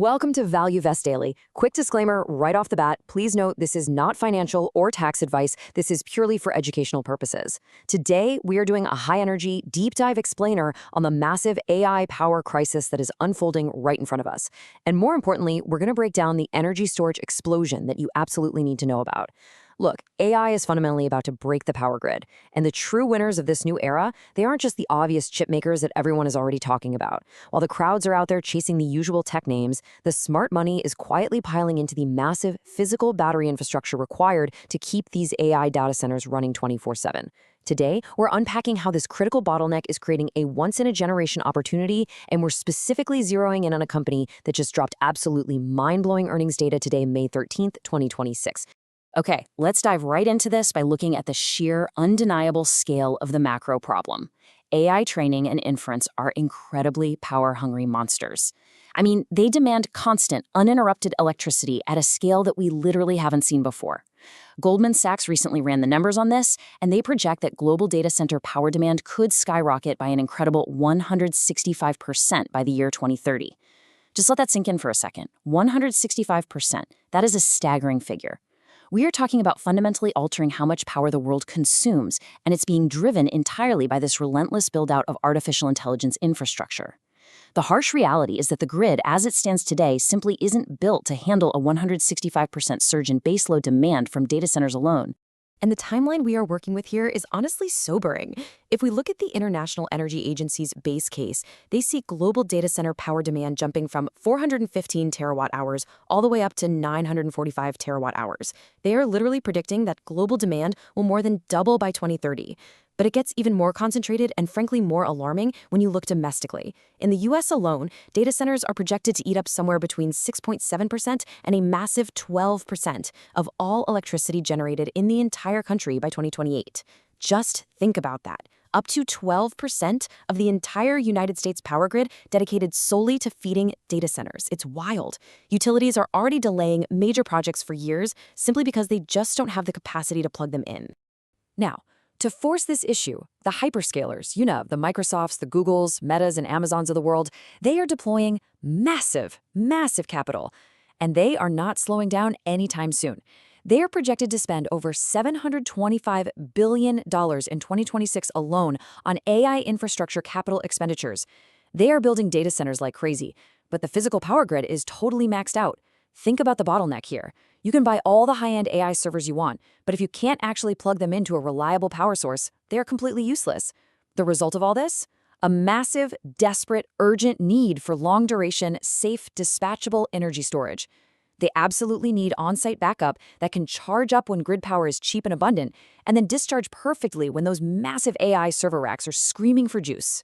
Welcome to Value Vest Daily. Quick disclaimer right off the bat, please note this is not financial or tax advice. This is purely for educational purposes. Today, we are doing a high-energy, deep dive explainer on the massive AI power crisis that is unfolding right in front of us. And more importantly, we're going to break down the energy storage explosion that you absolutely need to know about. Look, AI is fundamentally about to break the power grid, and the true winners of this new era, they aren't just the obvious chip makers that everyone is already talking about. While the crowds are out there chasing the usual tech names, the smart money is quietly piling into the massive physical battery infrastructure required to keep these AI data centers running 24/7. Today, we're unpacking how this critical bottleneck is creating a once-in-a-generation opportunity, and we're specifically zeroing in on a company that just dropped absolutely mind-blowing earnings data today, May 13th, 2026. Okay, let's dive right into this by looking at the sheer, undeniable scale of the macro problem. AI training and inference are incredibly power-hungry monsters. I mean, they demand constant, uninterrupted electricity at a scale that we literally haven't seen before. Goldman Sachs recently ran the numbers on this, and they project that global data center power demand could skyrocket by an incredible 165% by the year 2030. Just let that sink in for a second. 165%. That is a staggering figure. We are talking about fundamentally altering how much power the world consumes, and it's being driven entirely by this relentless build-out of artificial intelligence infrastructure. The harsh reality is that the grid, as it stands today, simply isn't built to handle a 165% surge in baseload demand from data centers alone. And the timeline we are working with here is honestly sobering. If we look at the International Energy Agency's base case, they see global data center power demand jumping from 415 terawatt hours all the way up to 945 terawatt hours. They are literally predicting that global demand will more than double by 2030. But it gets even more concentrated and frankly more alarming when you look domestically. In the US alone, data centers are projected to eat up somewhere between 6.7% and a massive 12% of all electricity generated in the entire country by 2028. Just think about that. Up to 12% of the entire United States power grid dedicated solely to feeding data centers. It's wild. Utilities are already delaying major projects for years simply because they just don't have the capacity to plug them in. Now, to force this issue, the hyperscalers, the Microsofts, the Googles, Metas, and Amazons of the world, they are deploying massive capital. And they are not slowing down anytime soon. They are projected to spend over $725 billion in 2026 alone on AI infrastructure capital expenditures. They are building data centers like crazy, but the physical power grid is totally maxed out. Think about the bottleneck here. You can buy all the high-end AI servers you want, but if you can't actually plug them into a reliable power source, they are completely useless. The result of all this? A massive, desperate, urgent need for long-duration, safe, dispatchable energy storage. They absolutely need on-site backup that can charge up when grid power is cheap and abundant, and then discharge perfectly when those massive AI server racks are screaming for juice.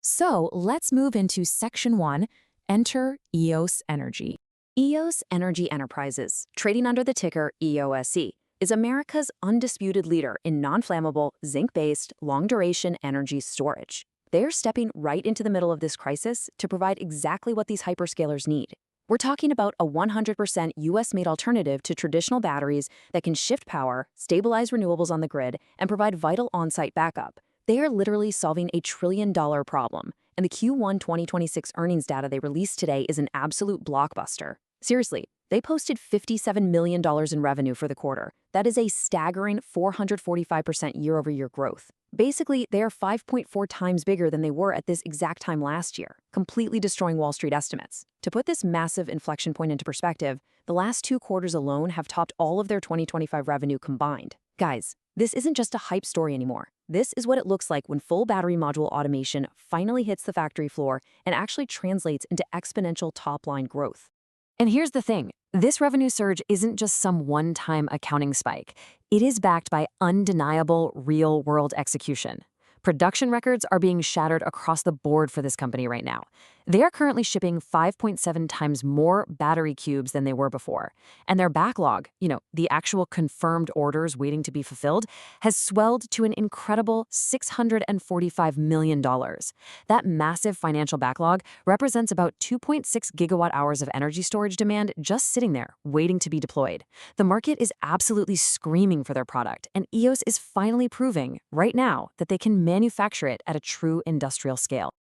So let's move into Section 1, Enter EOSE Energy. EOSE Energy Enterprises, trading under the ticker EOSE, is America's undisputed leader in non-flammable, zinc-based, long-duration energy storage. They're stepping right into the middle of this crisis to provide exactly what these hyperscalers need. We're talking about a 100% US-made alternative to traditional batteries that can shift power, stabilize renewables on the grid, and provide vital on-site backup. They are literally solving a trillion-dollar problem, and the Q1 2026 earnings data they released today is an absolute blockbuster. Seriously, they posted $57 million in revenue for the quarter. That is a staggering 445% year-over-year growth. Basically, they are 5.4 times bigger than they were at this exact time last year, completely destroying Wall Street estimates. To put this massive inflection point into perspective, the last 2 quarters alone have topped all of their 2025 revenue combined. Guys, this isn't just a hype story anymore. This is what it looks like when full battery module automation finally hits the factory floor and actually translates into exponential top-line growth. And here's the thing, this revenue surge isn't just some one-time accounting spike. It is backed by undeniable real-world execution. Production records are being shattered across the board for this company right now. They are currently shipping 5.7 times more battery cubes than they were before. And their backlog, the actual confirmed orders waiting to be fulfilled, has swelled to an incredible $645 million. That massive financial backlog represents about 2.6 gigawatt hours of energy storage demand just sitting there, waiting to be deployed. The market is absolutely screaming for their product, and EOS is finally proving, right now, that they can manufacture it at a true industrial scale.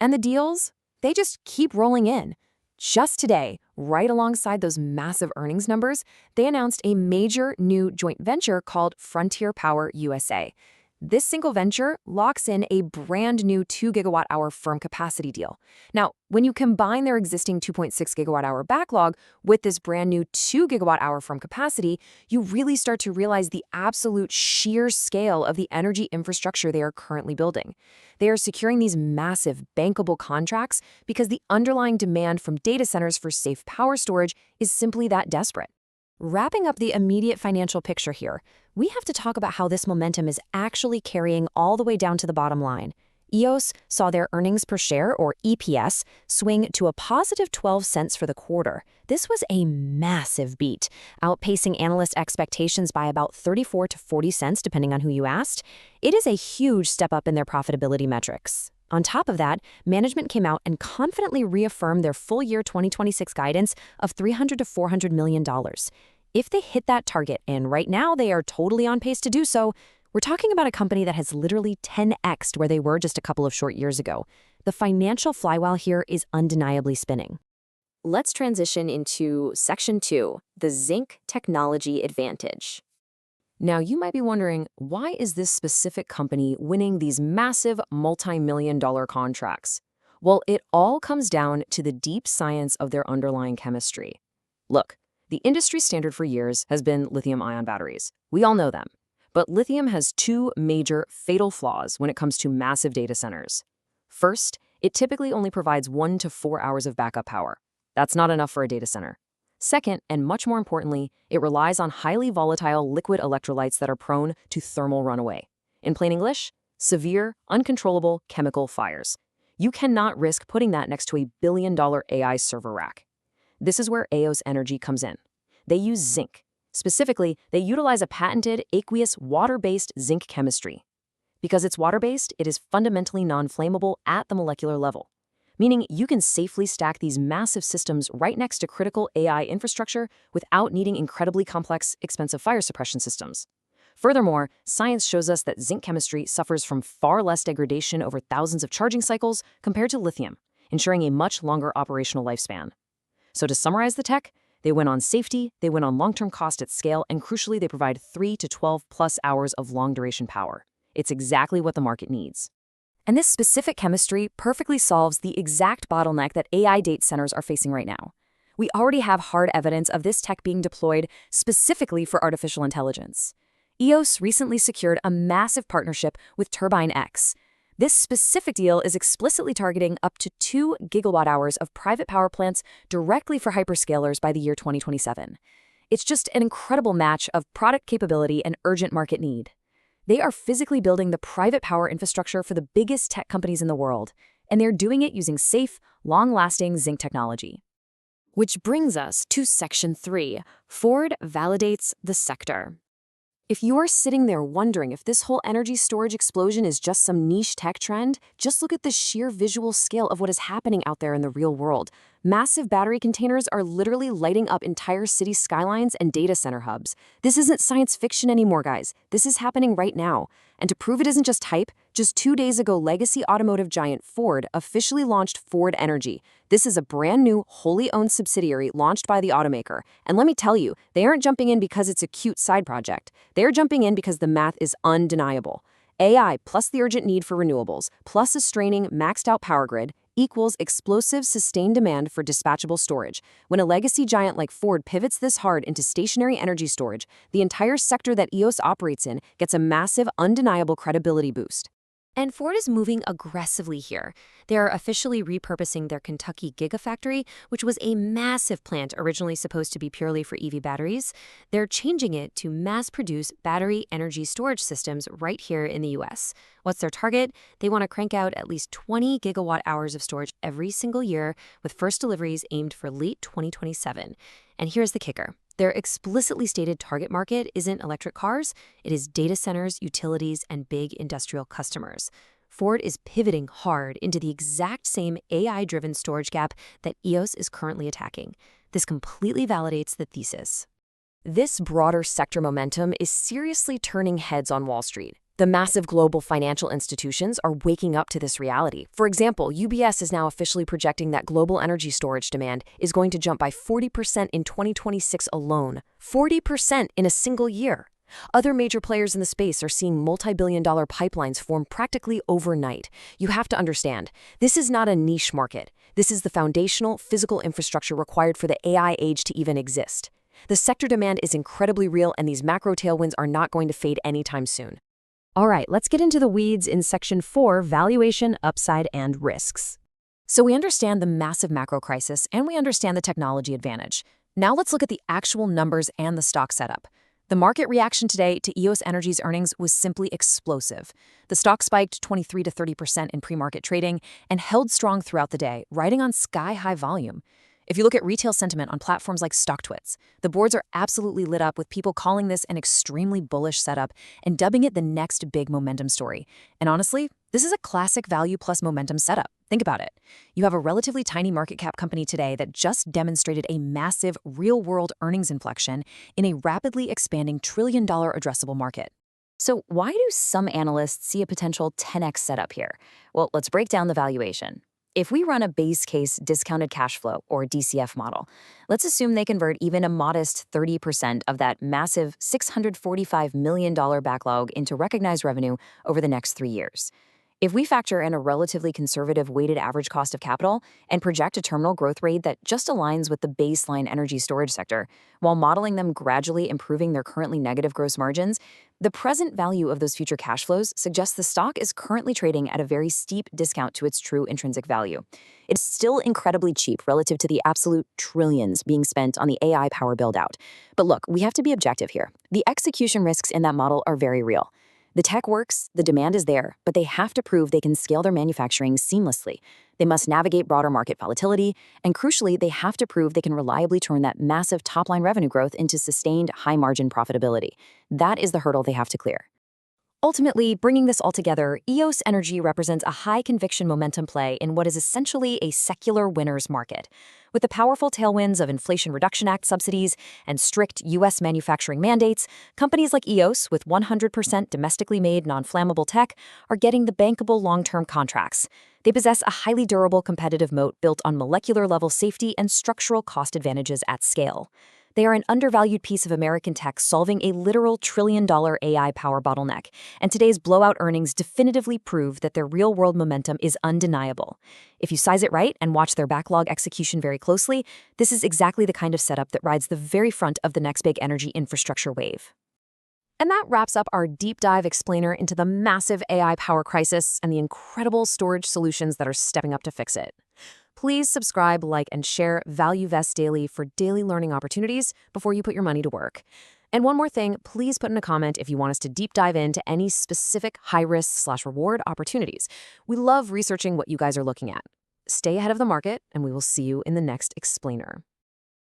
And the deals? They just keep rolling in. Just today, right alongside those massive earnings numbers, they announced a major new joint venture called Frontier Power USA. This single venture locks in a brand new 2 gigawatt hour firm capacity deal. Now, when you combine their existing 2.6 gigawatt hour backlog with this brand new 2 gigawatt hour firm capacity, you really start to realize the absolute sheer scale of the energy infrastructure they are currently building. They are securing these massive bankable contracts because the underlying demand from data centers for safe power storage is simply that desperate. Wrapping up the immediate financial picture here, we have to talk about how this momentum is actually carrying all the way down to the bottom line. EOS saw their earnings per share, or EPS, swing to a positive 12 cents for the quarter. This was a massive beat, outpacing analyst expectations by about 34 to 40 cents, depending on who you asked. It is a huge step up in their profitability metrics. On top of that, management came out and confidently reaffirmed their full year 2026 guidance of $300 to $400 million. If they hit that target, and right now they are totally on pace to do so, we're talking about a company that has literally 10x'd where they were just a couple of short years ago. The financial flywheel here is undeniably spinning. Let's transition into Section 2, the Zinc Technology Advantage. Now, you might be wondering, why is this specific company winning these massive multi-million-dollar contracts? Well, it all comes down to the deep science of their underlying chemistry. Look, the industry standard for years has been lithium-ion batteries. We all know them. But lithium has two major fatal flaws when it comes to massive data centers. First, it typically only provides 1 to 4 hours of backup power. That's not enough for a data center. Second, and much more importantly, it relies on highly volatile liquid electrolytes that are prone to thermal runaway. In plain English, severe, uncontrollable chemical fires. You cannot risk putting that next to a billion-dollar AI server rack. This is where EOS Energy comes in. They use zinc. Specifically, they utilize a patented aqueous water-based zinc chemistry. Because it's water-based, it is fundamentally non-flammable at the molecular level, meaning you can safely stack these massive systems right next to critical AI infrastructure without needing incredibly complex, expensive fire suppression systems. Furthermore, science shows us that zinc chemistry suffers from far less degradation over thousands of charging cycles compared to lithium, ensuring a much longer operational lifespan. So to summarize the tech, they win on safety, they win on long-term cost at scale, and crucially, they provide 3 to 12+ hours of long-duration power. It's exactly what the market needs. And this specific chemistry perfectly solves the exact bottleneck that AI data centers are facing right now. We already have hard evidence of this tech being deployed specifically for artificial intelligence. EOS recently secured a massive partnership with Turbine X. This specific deal is explicitly targeting up to 2 gigawatt hours of private power plants directly for hyperscalers by the year 2027. It's just an incredible match of product capability and urgent market need. They are physically building the private power infrastructure for the biggest tech companies in the world, and they're doing it using safe, long-lasting zinc technology. Which brings us to Section 3, Ford validates the sector. If you're sitting there wondering if this whole energy storage explosion is just some niche tech trend, just look at the sheer visual scale of what is happening out there in the real world. Massive battery containers are literally lighting up entire city skylines and data center hubs. This isn't science fiction anymore, guys. This is happening right now. And to prove it isn't just hype, just 2 days ago, legacy automotive giant Ford officially launched Ford Energy. This is a brand new, wholly owned subsidiary launched by the automaker. And let me tell you, they aren't jumping in because it's a cute side project. They're jumping in because the math is undeniable. AI plus the urgent need for renewables, plus a straining, maxed-out power grid, equals explosive, sustained demand for dispatchable storage. When a legacy giant like Ford pivots this hard into stationary energy storage, the entire sector that EOS operates in gets a massive, undeniable credibility boost. And Ford is moving aggressively here. They are officially repurposing their Kentucky Gigafactory, which was a massive plant originally supposed to be purely for EV batteries. They're changing it to mass-produce battery energy storage systems right here in the US. What's their target? They want to crank out at least 20 gigawatt hours of storage every single year, with first deliveries aimed for late 2027. And here's the kicker. Their explicitly stated target market isn't electric cars, it is data centers, utilities, and big industrial customers. Ford is pivoting hard into the exact same AI-driven storage gap that EOS is currently attacking. This completely validates the thesis. This broader sector momentum is seriously turning heads on Wall Street. The massive global financial institutions are waking up to this reality. For example, UBS is now officially projecting that global energy storage demand is going to jump by 40% in 2026 alone. 40% in a single year. Other major players in the space are seeing multi-billion-dollar pipelines form practically overnight. You have to understand, this is not a niche market. This is the foundational physical infrastructure required for the AI age to even exist. The sector demand is incredibly real, and these macro tailwinds are not going to fade anytime soon. All right, let's get into the weeds in Section 4, Valuation, Upside, and Risks. So we understand the massive macro crisis, and we understand the technology advantage. Now let's look at the actual numbers and the stock setup. The market reaction today to EOS Energy's earnings was simply explosive. The stock spiked 23 to 30% in pre-market trading and held strong throughout the day, riding on sky-high volume. If you look at retail sentiment on platforms like StockTwits, the boards are absolutely lit up with people calling this an extremely bullish setup and dubbing it the next big momentum story. And honestly, this is a classic value plus momentum setup. Think about it. You have a relatively tiny market cap company today that just demonstrated a massive real-world earnings inflection in a rapidly expanding trillion-dollar addressable market. So why do some analysts see a potential 10x setup here? Well, let's break down the valuation. If we run a base case discounted cash flow, or DCF model, let's assume they convert even a modest 30% of that massive $645 million backlog into recognized revenue over the next 3 years. If we factor in a relatively conservative weighted average cost of capital and project a terminal growth rate that just aligns with the baseline energy storage sector, while modeling them gradually improving their currently negative gross margins, the present value of those future cash flows suggests the stock is currently trading at a very steep discount to its true intrinsic value. It's still incredibly cheap relative to the absolute trillions being spent on the AI power build-out. But look, we have to be objective here. The execution risks in that model are very real. The tech works, the demand is there, but they have to prove they can scale their manufacturing seamlessly. They must navigate broader market volatility, and crucially, they have to prove they can reliably turn that massive top-line revenue growth into sustained high-margin profitability. That is the hurdle they have to clear. Ultimately, bringing this all together, EOS Energy represents a high-conviction momentum play in what is essentially a secular winner's market. With the powerful tailwinds of Inflation Reduction Act subsidies and strict U.S. manufacturing mandates, companies like EOS, with 100% domestically made non-flammable tech, are getting the bankable long-term contracts. They possess a highly durable competitive moat built on molecular-level safety and structural cost advantages at scale. They are an undervalued piece of American tech solving a literal trillion-dollar AI power bottleneck, and today's blowout earnings definitively prove that their real-world momentum is undeniable. If you size it right and watch their backlog execution very closely, this is exactly the kind of setup that rides the very front of the next big energy infrastructure wave. And that wraps up our deep dive explainer into the massive AI power crisis and the incredible storage solutions that are stepping up to fix it. Please subscribe, like, and share ValueVest Daily for daily learning opportunities before you put your money to work. And one more thing, please put in a comment if you want us to deep dive into any specific high-risk/reward opportunities. We love researching what you guys are looking at. Stay ahead of the market, and we will see you in the next explainer.